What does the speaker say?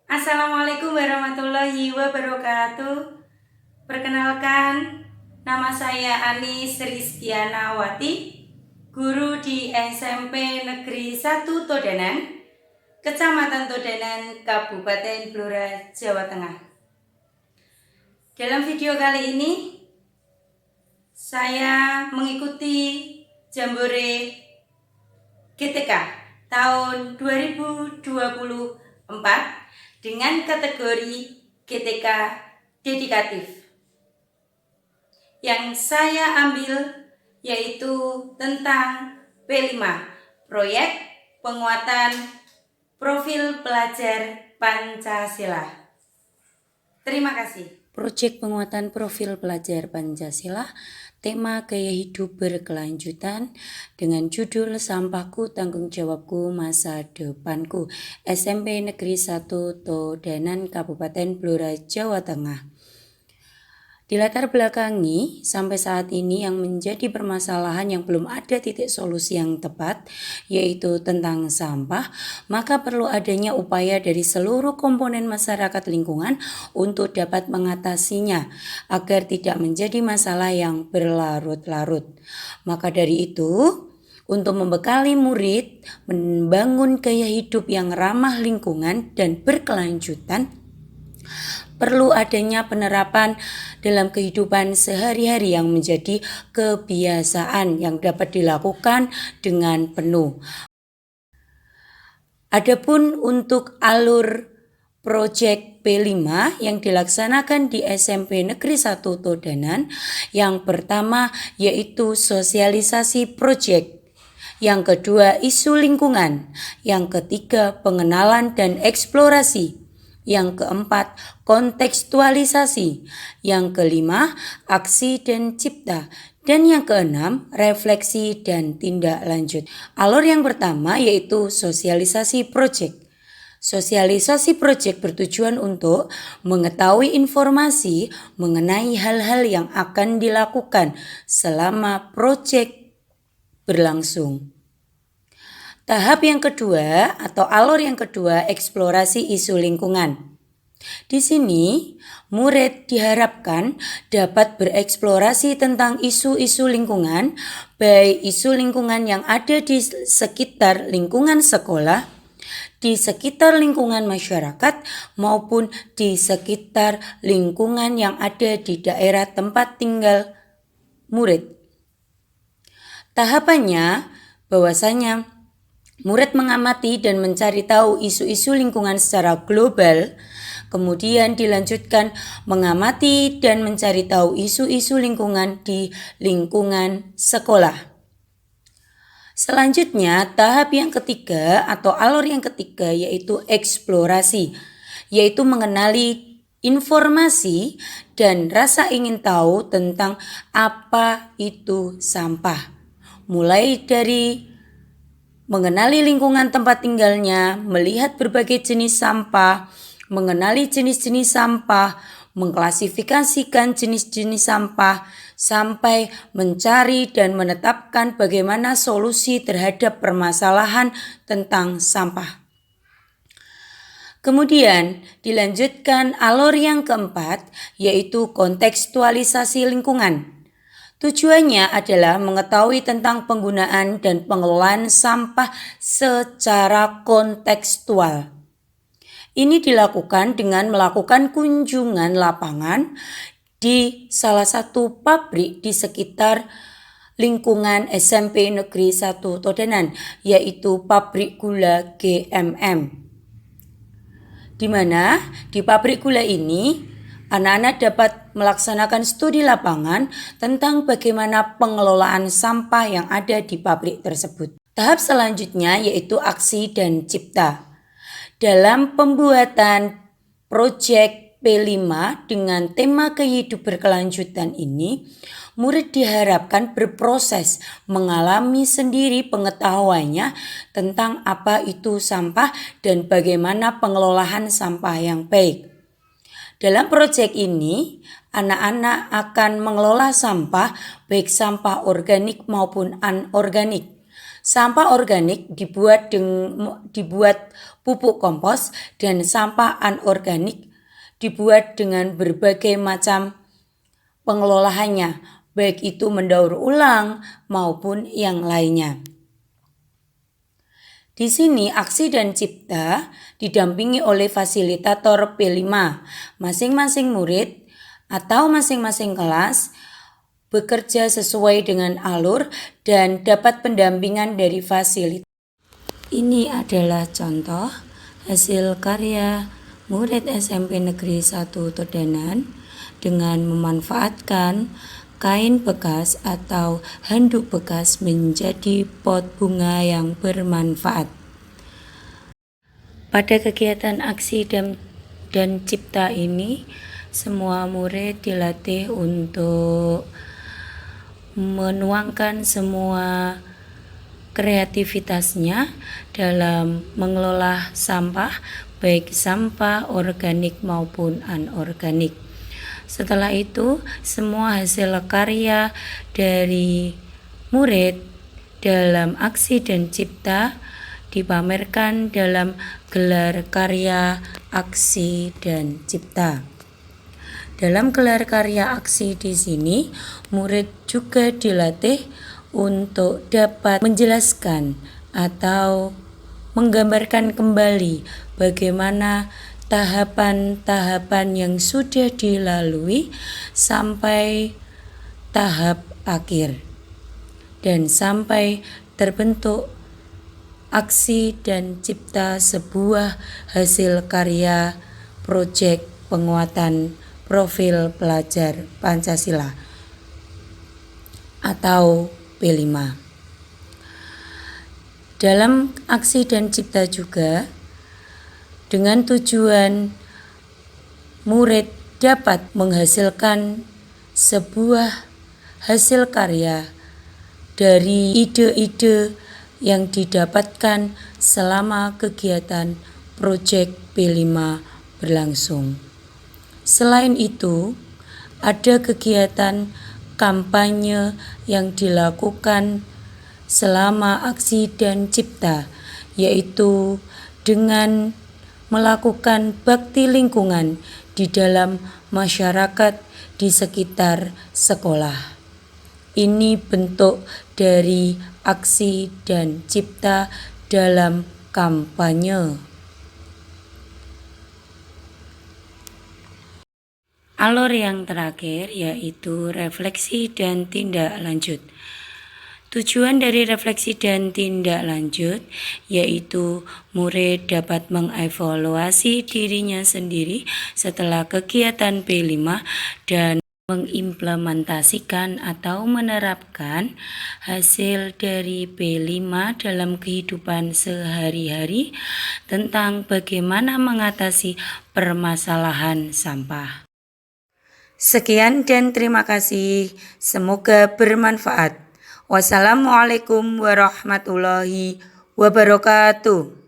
Assalamualaikum warahmatullahi wabarakatuh. Perkenalkan, nama saya Anis Rizkianawati, guru di SMP Negeri 1 Todanan, Kecamatan Todanan, Kabupaten Blora, Jawa Tengah. Dalam video kali ini, saya mengikuti Jambore GTK tahun 2024 dengan kategori GTK dedikatif. Yang saya ambil yaitu tentang P5, proyek penguatan profil pelajar Pancasila. Terima kasih. Proyek penguatan profil pelajar Pancasila, tema gaya hidup berkelanjutan dengan judul Sampahku Tanggung Jawabku Masa Depanku, SMP Negeri 1 Todanan, Kabupaten Blora, Jawa Tengah. Dilatar belakangi sampai saat ini yang menjadi permasalahan yang belum ada titik solusi yang tepat, yaitu tentang sampah, maka perlu adanya upaya dari seluruh komponen masyarakat lingkungan untuk dapat mengatasinya agar tidak menjadi masalah yang berlarut-larut. Maka dari itu, untuk membekali murid membangun gaya hidup yang ramah lingkungan dan berkelanjutan, perlu adanya penerapan dalam kehidupan sehari-hari yang menjadi kebiasaan yang dapat dilakukan dengan penuh. Adapun untuk alur proyek P5 yang dilaksanakan di SMP Negeri 1 Todanan, yang pertama yaitu sosialisasi proyek, yang kedua isu lingkungan, yang ketiga pengenalan dan eksplorasi, yang keempat kontekstualisasi, yang kelima aksi dan cipta, dan yang keenam refleksi dan tindak lanjut. Alur yang pertama yaitu sosialisasi proyek. Sosialisasi proyek bertujuan untuk mengetahui informasi mengenai hal-hal yang akan dilakukan selama proyek berlangsung. Tahap yang kedua atau alur yang kedua, eksplorasi isu lingkungan. Di sini, murid diharapkan dapat bereksplorasi tentang isu-isu lingkungan, baik isu lingkungan yang ada di sekitar lingkungan sekolah, di sekitar lingkungan masyarakat, maupun di sekitar lingkungan yang ada di daerah tempat tinggal murid. Tahapannya, bahwasanya murid mengamati dan mencari tahu isu-isu lingkungan secara global, kemudian dilanjutkan mengamati dan mencari tahu isu-isu lingkungan di lingkungan sekolah. Selanjutnya, tahap yang ketiga atau alur yang ketiga yaitu eksplorasi, yaitu mengenali informasi dan rasa ingin tahu tentang apa itu sampah. Mulai dari mengenali lingkungan tempat tinggalnya, melihat berbagai jenis sampah, mengenali jenis-jenis sampah, mengklasifikasikan jenis-jenis sampah, sampai mencari dan menetapkan bagaimana solusi terhadap permasalahan tentang sampah. Kemudian dilanjutkan alur yang keempat, yaitu kontekstualisasi lingkungan. Tujuannya adalah mengetahui tentang penggunaan dan pengelolaan sampah secara kontekstual. Ini dilakukan dengan melakukan kunjungan lapangan di salah satu pabrik di sekitar lingkungan SMP Negeri 1 Todanan, yaitu pabrik gula GMM. Di mana di pabrik gula ini anak-anak dapat melaksanakan studi lapangan tentang bagaimana pengelolaan sampah yang ada di pabrik tersebut. Tahap selanjutnya yaitu aksi dan cipta. Dalam pembuatan proyek P5 dengan tema kehidupan berkelanjutan ini, murid diharapkan berproses mengalami sendiri pengetahuannya tentang apa itu sampah dan bagaimana pengelolaan sampah yang baik. Dalam proyek ini, anak-anak akan mengelola sampah, baik sampah organik maupun anorganik. Sampah organik dibuat pupuk kompos dan sampah anorganik dibuat dengan berbagai macam pengelolaannya, baik itu mendaur ulang maupun yang lainnya. Di sini aksi dan cipta didampingi oleh fasilitator P5. Masing-masing murid atau masing-masing kelas bekerja sesuai dengan alur dan dapat pendampingan dari fasilitator. Ini adalah contoh hasil karya murid SMP Negeri 1 Todanan dengan memanfaatkan kain bekas atau handuk bekas menjadi pot bunga yang bermanfaat. Pada kegiatan aksi dan cipta ini, semua murid dilatih untuk menuangkan semua kreativitasnya dalam mengelola sampah, baik sampah organik maupun anorganik. Setelah itu, semua hasil karya dari murid dalam aksi dan cipta dipamerkan dalam gelar karya aksi dan cipta. Dalam gelar karya aksi di sini, murid juga dilatih untuk dapat menjelaskan atau menggambarkan kembali bagaimana tahapan-tahapan yang sudah dilalui sampai tahap akhir dan sampai terbentuk aksi dan cipta sebuah hasil karya proyek penguatan profil pelajar Pancasila atau P5. Dalam aksi dan cipta juga dengan tujuan murid dapat menghasilkan sebuah hasil karya dari ide-ide yang didapatkan selama kegiatan proyek P5 berlangsung. Selain itu, ada kegiatan kampanye yang dilakukan selama aksi dan cipta, yaitu dengan melakukan bakti lingkungan di dalam masyarakat di sekitar sekolah. Ini bentuk dari aksi dan cipta dalam kampanye. Alur yang terakhir yaitu refleksi dan tindak lanjut. Tujuan dari refleksi dan tindak lanjut yaitu murid dapat mengevaluasi dirinya sendiri setelah kegiatan P5 dan mengimplementasikan atau menerapkan hasil dari P5 dalam kehidupan sehari-hari tentang bagaimana mengatasi permasalahan sampah. Sekian dan terima kasih. Semoga bermanfaat. Wassalamualaikum warahmatullahi wabarakatuh.